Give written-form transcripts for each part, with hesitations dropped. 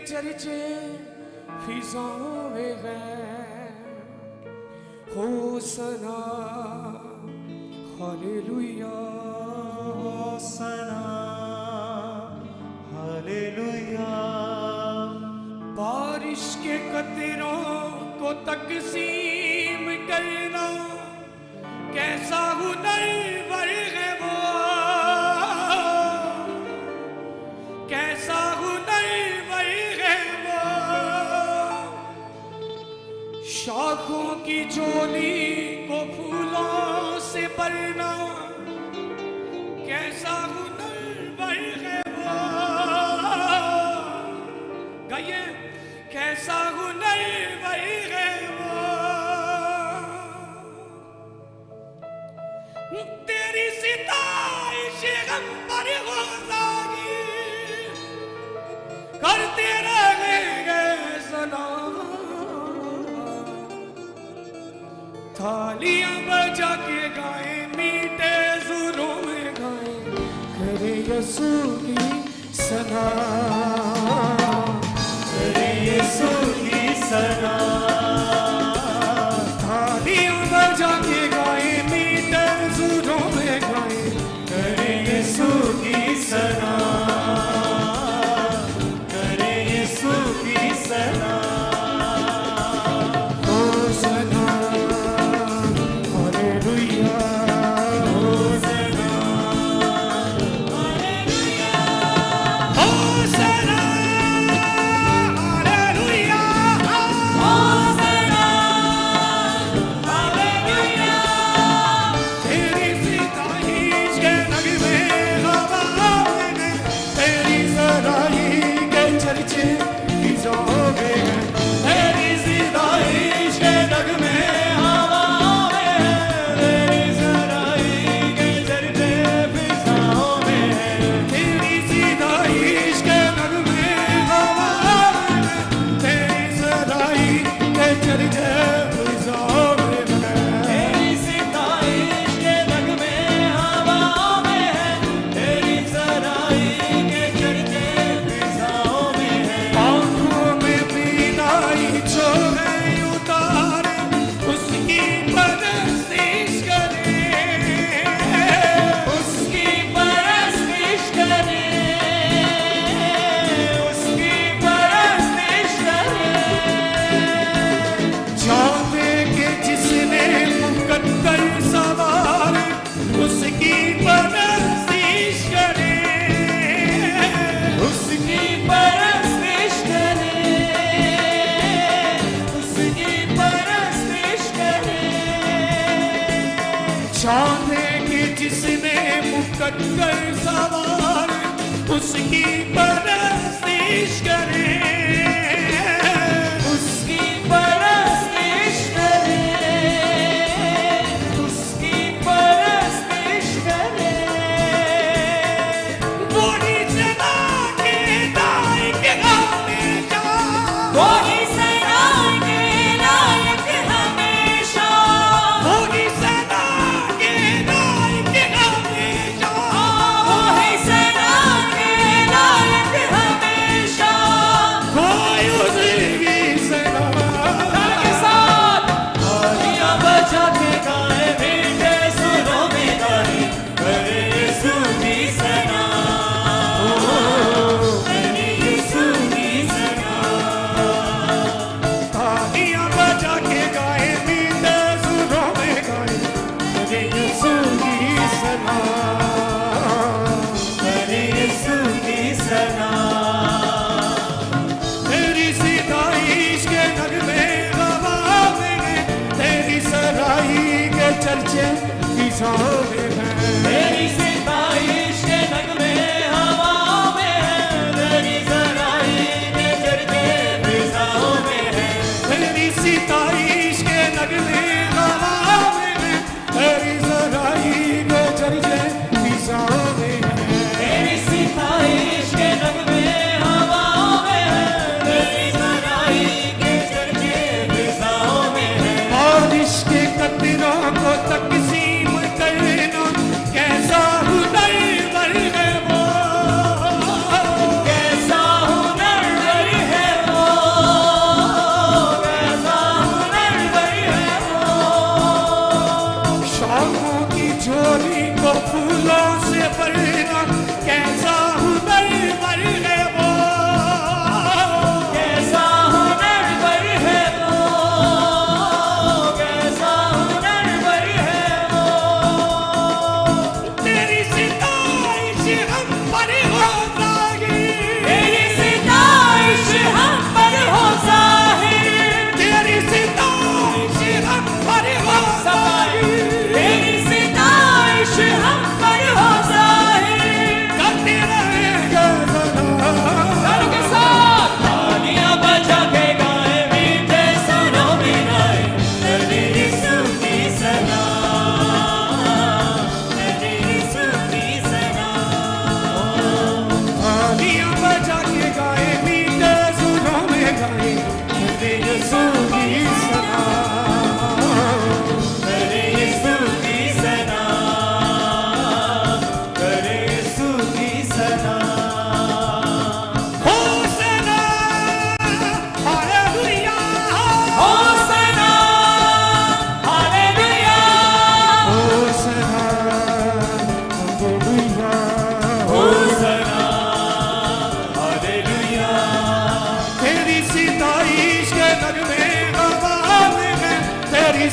चर्चे फिजाओं में हैं। होसना हालेलुया, होसना हालेलुया। बारिश के कतरों को तकसीम करना कैसा हुनरवर है वो, कैसा हुनरवर है वो। शाखों की झोली को फूलों से भरना कैसा हुनरवर है वो। गाइए, कैसा हुनरवर है वो। तेरी सिताइश हम पर हो जागी, करते रहेंगे सलाम। थालियां बजा के गाए, मीठे सुरों में गाए, करे यीशु की सना, करे यीशु की सना। थालियां बजा के गाए, मीठे सुरों में गाए, करे यीशु की सना, करे यीशु की सना। होसना हालेलुया, होसना हालेलुया। होसना hallelujah, होसना hallelujah. तेरी सिताइश के नगमे हवाओं में, तेरी सराही के चर्चे फिजाओं में हैं। तेरी सिताइश के नगमे हवाओं में, तेरी सराही के चर्चे फिजाओं में हैं। तेरी सिताइश के नगमे हवाओं में, तेरी सराही के चर्चे फिजाओं में हैं। तेरी सिताइश के नगमे हवाओं में हैं। तेरी सराही के चर्चे फिजाओं में हैं। आँखों में बीनाई जो है उतारे, उसकी परस्तिश करें, उसकी परस्तिश करें, उसकी परस्तिश करें। जाने के जिसने मुकद्दर सवार, उसकी परस्तिश करें, उसकी परस्तिश करें, उसकी परस्तिश करें। जाने के जिसने मुकद्दर सवार, उसकी परस्तिश करें, उसकी परस्तिश करें, उसकी परस्तिश करें। वही सदा के लायक हमेशा, वही सदा के लायक हमेशा, वही सदा के लायक हमेशा, वही सदा के लायक हमेशा। कोई उसकी सदा। के साथ तालियां बजा के गाए, मीठे सुरों में गाए, करे यीशु की सना, करे यीशु की सना। तालियां बजा के गाए, मीठे सुरों में गाए, करे यीशु की सना, करे यीशु की सना। तेरी सिताइश के नगमे हवाओं में हैं, तेरी सराही के चर्चे फिजाओं में हैं। तेरी सिताइश के नगमे हवाओं में हैं। तेरी सराही के चर्चे फिजाओं में हैं। तेरी सिताइश के नगमे हवाओं में हैं, तेरी सराही के चर्चे फिजाओं में हैं। तेरी सिताइश के नगमे हवाओं में हैं। तेरी सराही के चर्चे फिजाओं में हैं। बारिश के कतरों को तकसीम करना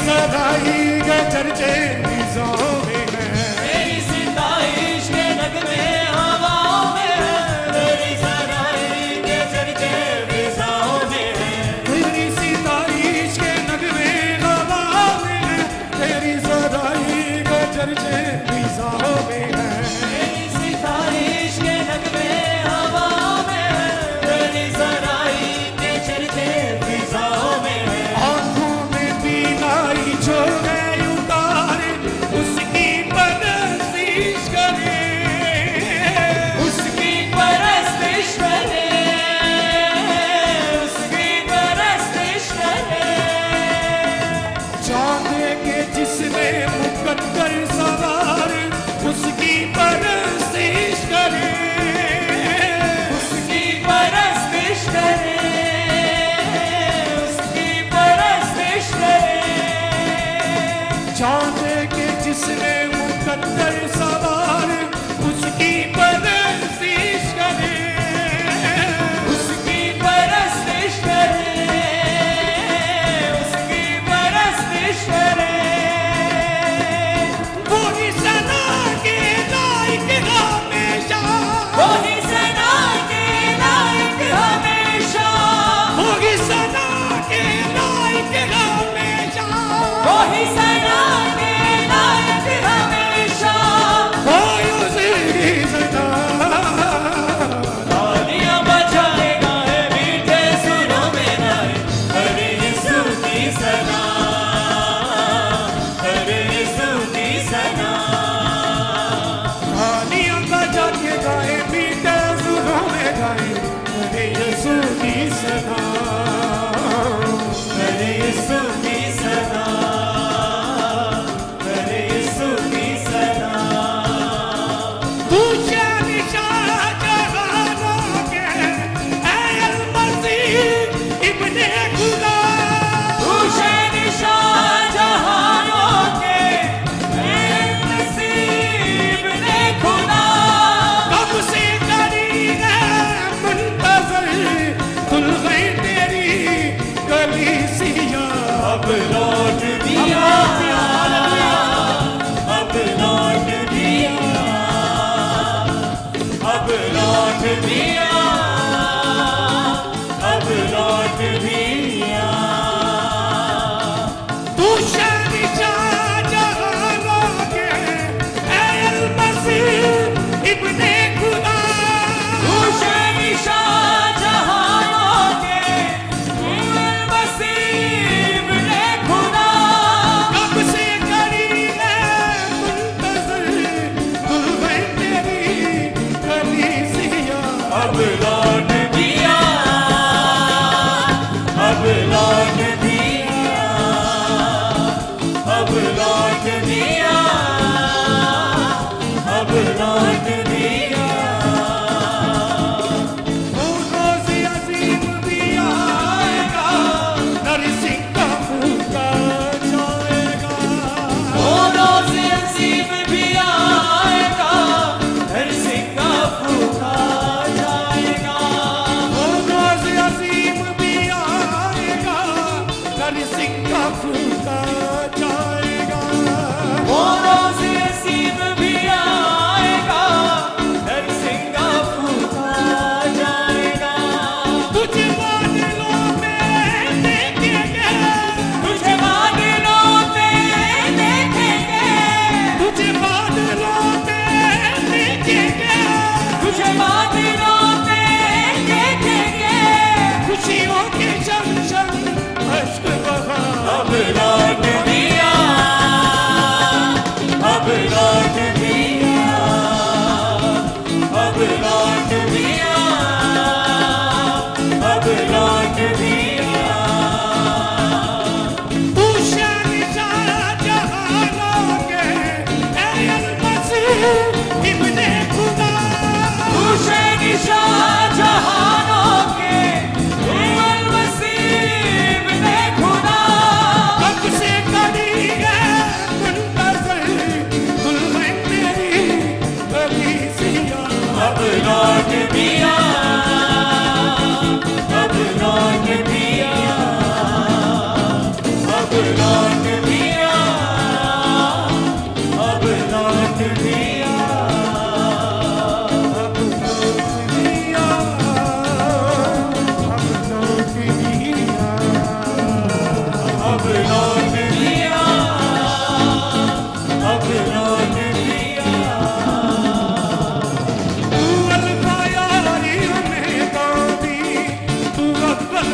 सराई के चर्चे फिजाओं में है तेरी सिताइश के नगमे हवाओं में है तेरी सराई के चर्चे फिजाओं में है तेरी सिताइश के नगमे हवाओं में है तेरी सराई के चर्चे फिजाओं में है तेरी सिताइश के नगमे हवाओं में है तेरी सराई के चर्चे फिजाओं में है आँखों में बीनाई जो है उतारे उसकी परस्तिश करे उसकी परस्तिश करे उसकी परस्तिश करे चांद के जिसने मुकद्दर सवार उसकी परस्तिश करे उसकी परस्तिश करे उसकी परस्तिश करे चांद के जिसने मुकद्दर सवार उसकी परस्तिश करे उसकी परस्तिश करे उसकी परस्तिश करे वो ही सना के लायक हमेशा वही सना के लायक हमेशा वो ही सना के लायक हमेशा वही सना के लायक हमेशा कोई उसी सना तालियां बजाएगा है मीठे सुरों में गाए हरे यीशु की सना हरे यीशु की सना तालियां बजा के गाए मीठे सुरों में गाए हरे यीशु की सना हरे यीशु की सना हरे यीशु की सना तू शहंशाह जहानों के ऐ अल-मसीह इब्ने खुदा तू शहंशाह जहानों के ऐ नसीब ने खुदा कब से करी है मुंतज़र दुल्हन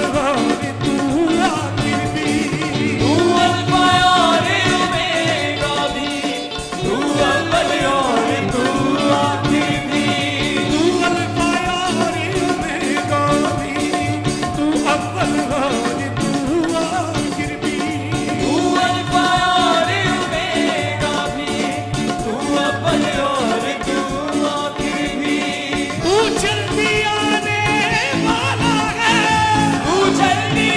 और तू आखिर भी। तू अल्फा और ओमेगा भी, तू अव्वल और तू आखिर भी। तू अल्फा और ओमेगा भी, तू अव्वल और तू आखिर भी। तू अल्फा और ओमेगा भी, तू अव्वल और तू आखिर भी। तू जल्दी आने वाला है, तू जल्दी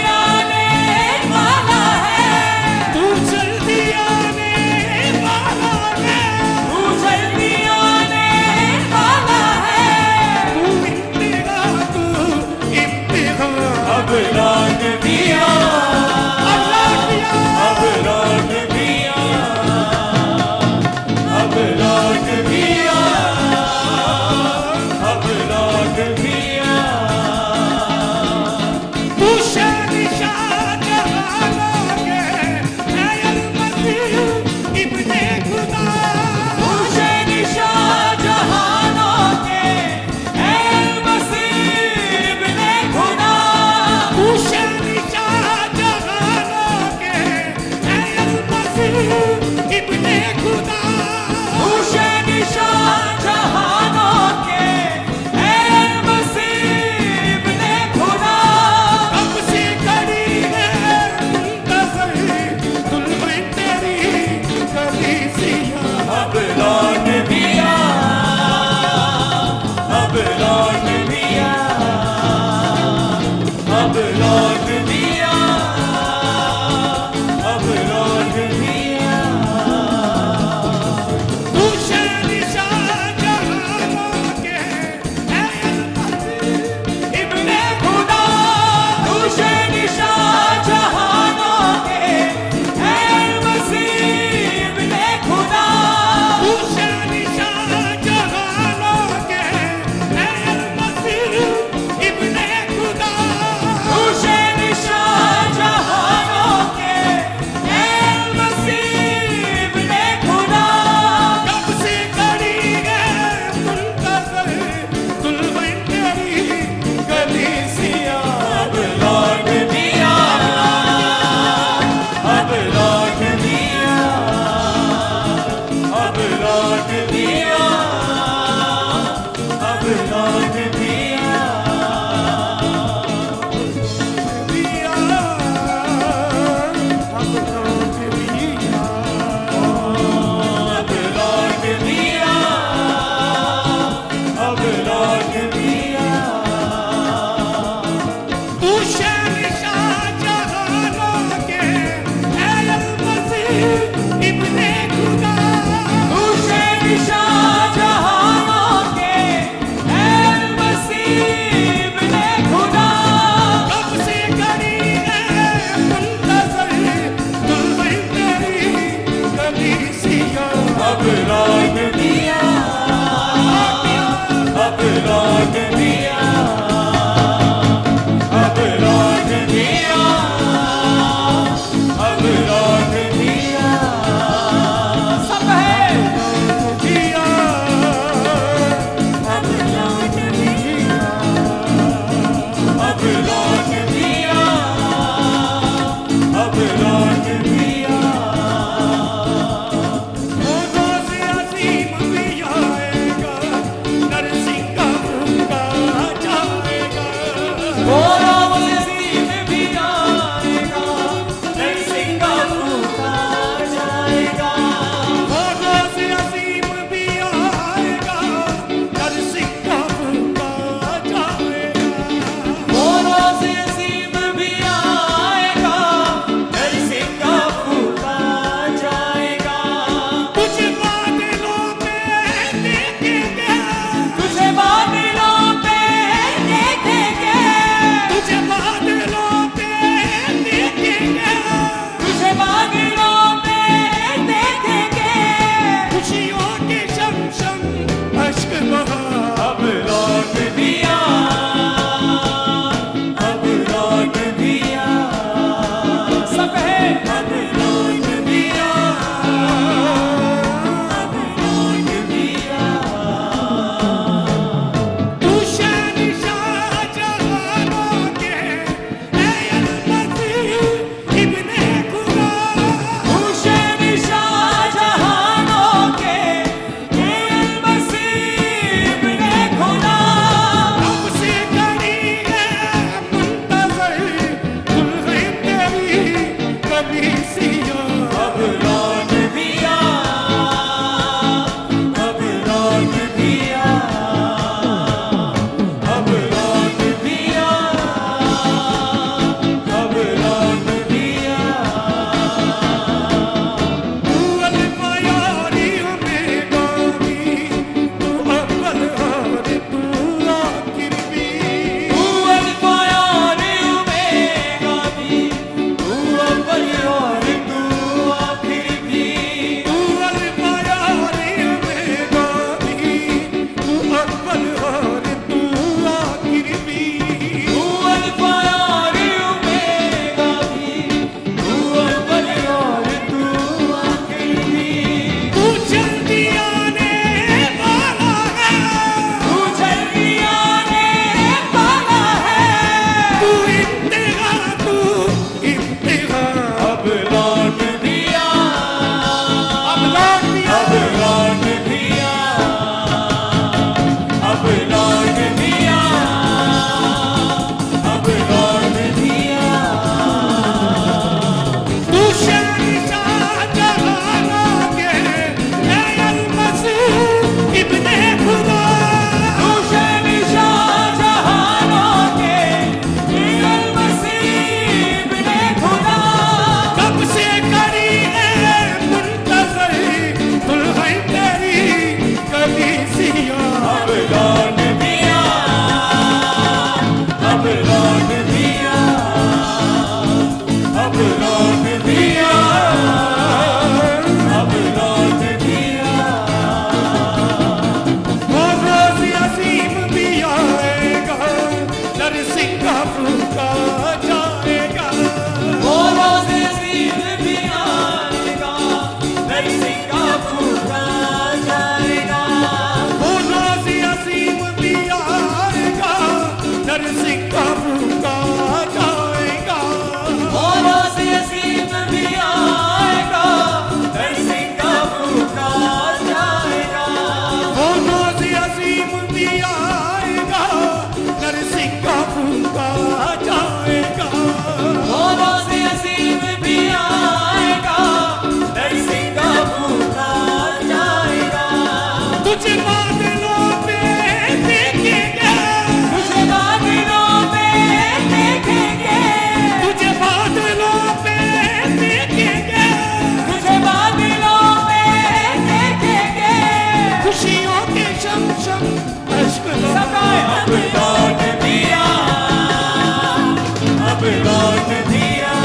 अब लौट दिया,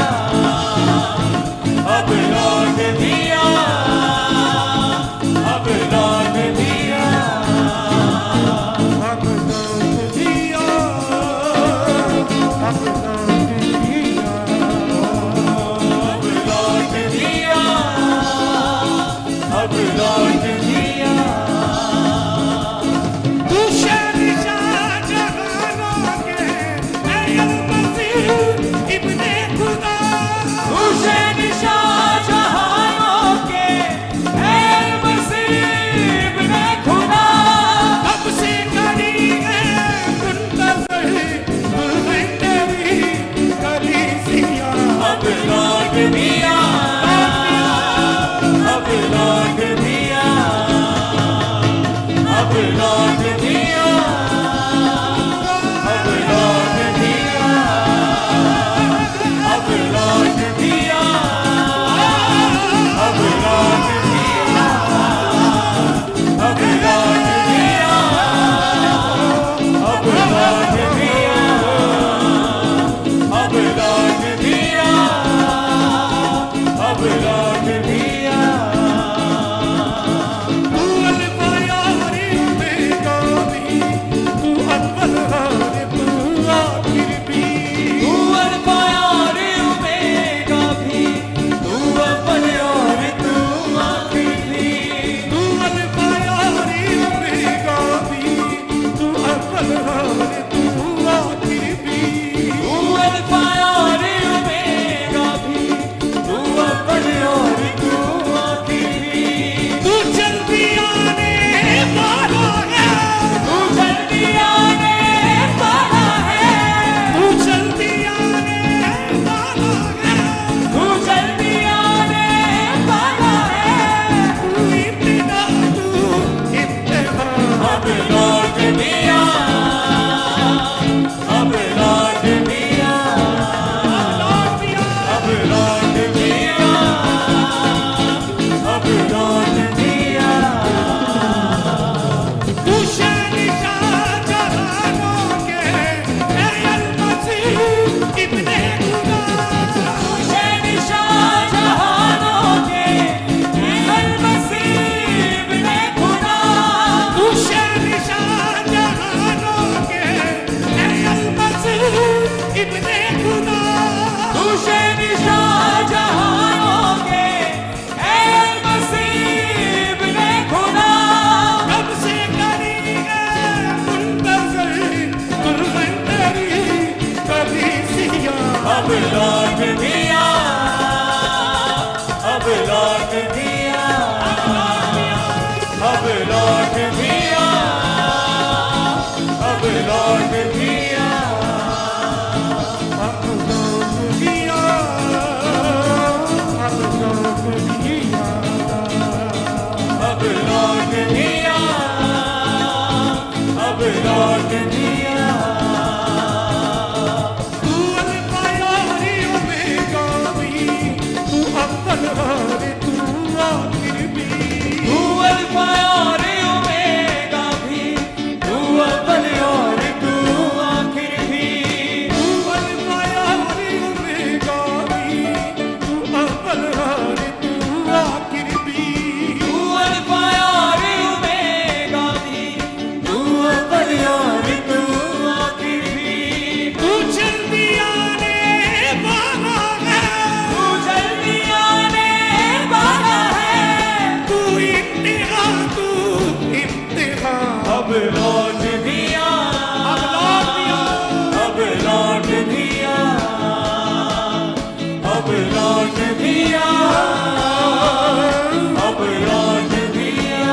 अब लौट दिया, अब लौट दिया, अब लौट दिया, अब लौट दिया, अब लौट दिया, अब लौट दिया। तू शहंशाह जहानों के ऐ अल-मसीह इब्ने खुदा, तू शहंशाह जहानों के ऐ अल-मसीह इब्ने खुदा, कब से करी है मुंतज़र दुल्हन तेरी कलीसिया। अब लौट दिया, अब लौट दिया, अब लौट दिया, अब लौट दिया, अब लौट दिया, अब लौट दिया, अब लौट दिया, अब लौट दिया, अब लौट दिया, अब लौट दिया। तू अल-बयारी में गावी, तू अव्वल और तू आखिर भी। तू अल-बयार उमेगा भी, तू अव्वल और तू आखिर भी। तू अल-बयारी में गावी, तू अव्वल और तू आखिर भी। तू अल-बयार उमेगा भी, तू अव्वल और तू आखिर भी। तू जल्दी आने वाला है, तू जल्दी आने वाला है, तू जल्दी आने वाला है, तू जल्दी आने वाला है। तू इब्तिदा, तू इब्तिदा। अब लौट दिया, अब लौट दिया, लौट दिया, अब लौट दिया, अब लौट दिया। तू शहंशाह जहानों के ऐ अल-मसीह इब्ने खुदा, शहंशाह जहानों के ऐ अल-मसीह इब्ने खुदा, तू शहंशाह जहानों के ऐ अल-मसीह इब्ने खुदा। तू शहंशाह जहानों के ऐ अल-मसीह इब्ने खुदा, कब से करी है मुंतज़र दुल्हन तेरी कलीसिया। अब लौट दिया, अब लौट दिया, अब लौट दिया, अब लौट दिया, अब लौट दिया, अब लौट दिया, अब लौट दिया, अब लौट दिया। तू अल-बयारी में गावी, तू अव्वल और तू आखिर भी। तू अल-बयार उमेगा भी, तू अव्वल और तू आखिर भी। तू अल-बयारी में गावी, तू अव्वल और तू आखिर भी। तू अल-बयार उमेगा भी, तू अव्वल और तू आखिर भी। तू जल्दी आने वाला है, तू जल्दी आने वाला है, तू इब्तिदा, तू इब्तिदा। अब लौट दिया, अब लौट दिया, अब लौट दिया, अब लौट दिया, अब लौट दिया,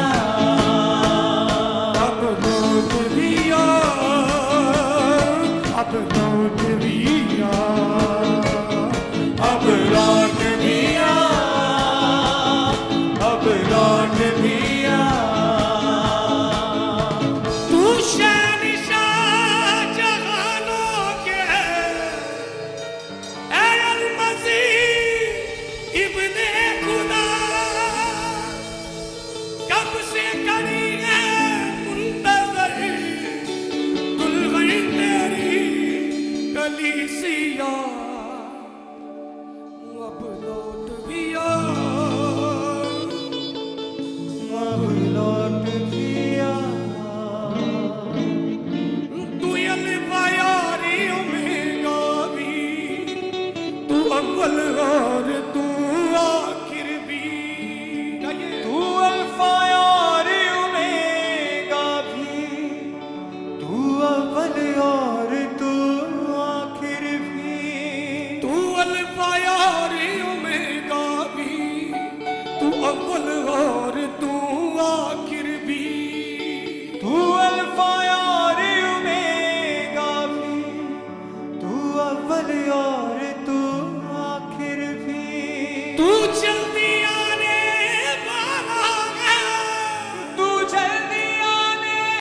अब लौट दिया, अब लौट दिया, अब लौट दिया, अब लौट दिया। तू शहंशाह जहानों के ऐ अल-मसीह इब्ने खुदा, कब से करी है मुंतज़र दुल्हन तेरी कलीसिया। सिया अब लौट भी आ अब लौट भी आ तू अल्फा यारी ओमेगा भी तू अव्वल और तू आखिर भी तू अल्फा और ओमेगा भी तू अव्वल और तू आखिर भी तू अल्फा यारी ओमेगा भी तू अव्वल और तू आखिर